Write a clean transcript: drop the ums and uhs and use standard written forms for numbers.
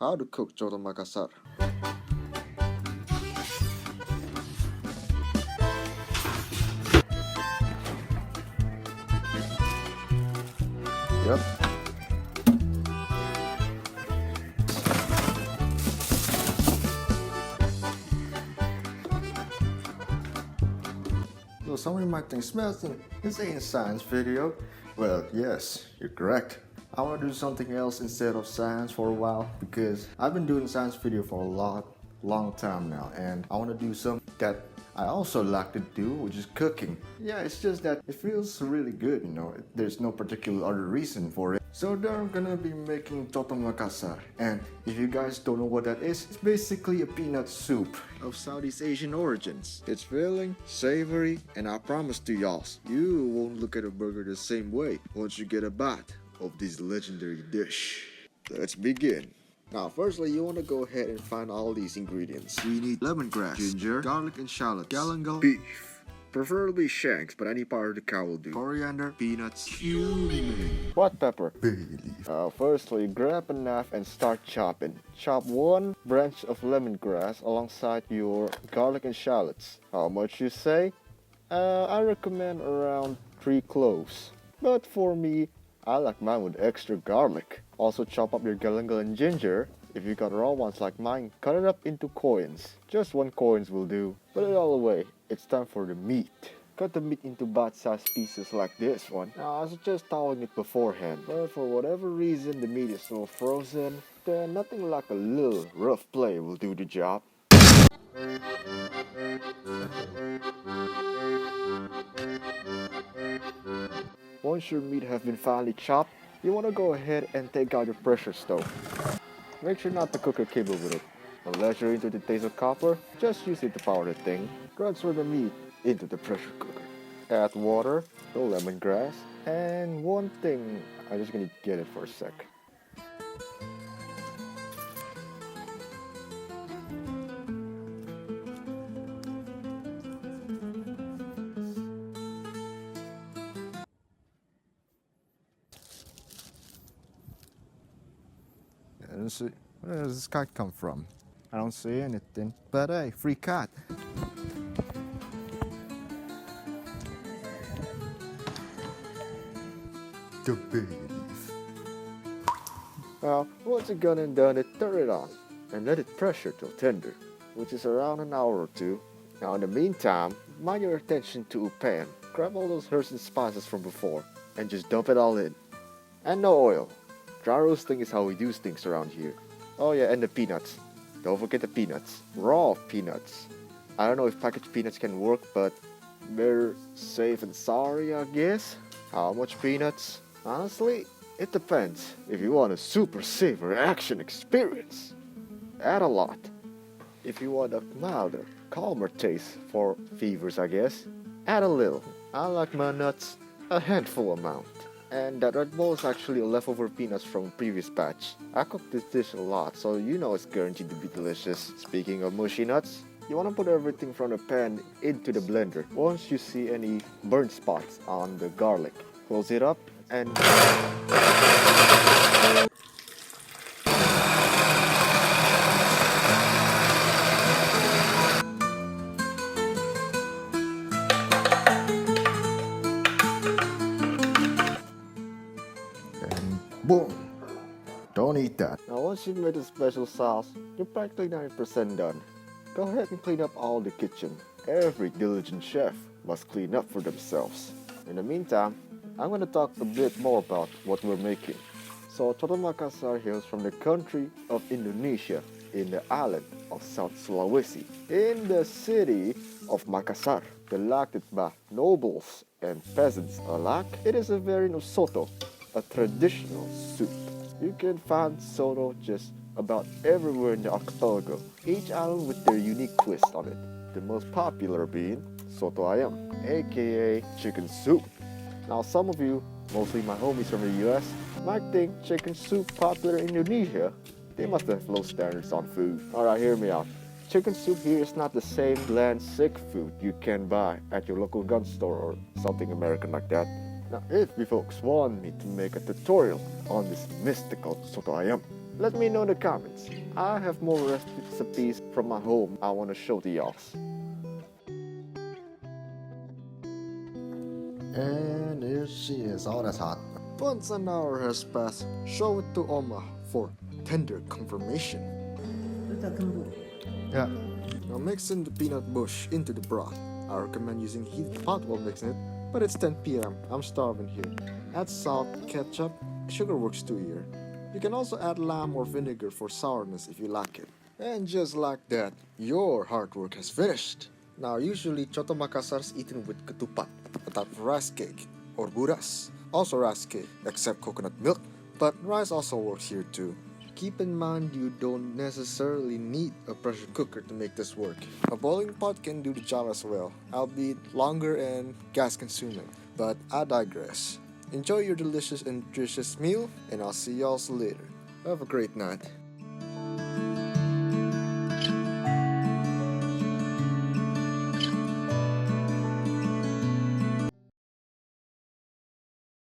How to cook Coto Makasar. Yep. So some of you might think, Smelton, this ain't a science video. Well, yes, you're correct. I want to do something else instead of science for a while because I've been doing science video for a long time now, and I want to do something that I also like to do, which is cooking. Yeah, it's just that it feels really good, you know. There's no particular other reason for it. So then I'm gonna be making Coto Makasar, and if you guys don't know what that is, it's basically a peanut soup of Southeast Asian origins. It's filling, savory, and I promise to y'all, you won't look at a burger the same way once you get a bite of this legendary dish. Let's begin. Now, firstly, you want to go ahead and find all these ingredients. We need lemongrass, ginger, garlic and shallots, galangal, beef, preferably shanks, but any part of the cow will do, coriander, peanuts, cumin, black pepper, bay leaf. Firstly, grab a knife and start chopping. Chop one branch of lemongrass alongside your garlic and shallots. How much you say? I recommend around 3 cloves, but for me, I like mine with extra garlic. Also chop up your galangal and ginger. If you got raw ones like mine, cut it up into coins. Just 1 coins will do. Put it all away. It's time for the meat. Cut the meat into bite-sized pieces like this one. Now I suggest thawing it beforehand, but for whatever reason the meat is still frozen, then nothing like a little rough play will do the job. Once your meat has been finely chopped, you want to go ahead and take out your pressure stove. Make sure not to cook a kibble with it. Unless you're into the taste of copper, just use it to power the thing. Transfer the meat into the pressure cooker. Add water, the lemongrass, and one thing, I'm just gonna get it for a sec. I don't see. Where does this cat come from? I don't see anything. But hey, free cat. The bay leaf. Now, once it's done and done it, turn it on and let it pressure till tender, which is around an hour or 2. Now, in the meantime, mind your attention to a pan. Grab all those herbs and spices from before and just dump it all in. And no oil. Dry roasting is how we do things around here. Oh yeah, and the peanuts. Don't forget the peanuts. Raw peanuts. I don't know if packaged peanuts can work, but they're safe and sorry, I guess. How much peanuts? Honestly, it depends. If you want a super saver action experience, add a lot. If you want a milder, calmer taste for fevers, I guess, add a little. I like my nuts a handful amount. And that red ball is actually a leftover peanuts from a previous batch. I cooked this dish a lot, so you know it's guaranteed to be delicious. Speaking of mushy nuts, you want to put everything from the pan into the blender. Once you see any burnt spots on the garlic, close it up and... boom! Don't eat that. Now once you've made a special sauce, you're practically 90% done. Go ahead and clean up all the kitchen. Every diligent chef must clean up for themselves. In the meantime, I'm going to talk a bit more about what we're making. So Coto Makasar hails from the country of Indonesia in the island of South Sulawesi. In the city of Makassar, beloved by nobles and peasants alike, it is a very soto, a traditional soup. You can find soto just about everywhere in the archipelago, each island with their unique twist on it. The most popular being soto ayam, aka chicken soup. Now some of you, mostly my homies from the US, might think chicken soup popular in Indonesia. They must have low standards on food. Alright, hear me out. Chicken soup here is not the same bland sick food you can buy at your local gun store or something American like that. Now, if you folks want me to make a tutorial on this mystical soto ayam, Let me know in the comments. I have more recipes from my home I want to show to y'all. And here she is. Oh, that's hot. Once an hour has passed, show it to Oma for tender confirmation. Yeah. Now mix in the peanut bush into the broth. I recommend using heated pot while mixing it, but it's 10 p.m. I'm starving here. Add salt, ketchup, sugar works too here. You can also add lamb or vinegar for sourness if you like it. And just like that, your hard work has finished. Now usually Coto Makasar is eaten with ketupat, a type of rice cake, or buras, also rice cake, except coconut milk, but rice also works here too. Keep in mind you don't necessarily need a pressure cooker to make this work. A boiling pot can do the job as well, albeit longer and gas consuming, but I digress. Enjoy your delicious and nutritious meal, and I'll see y'all later. Have a great night.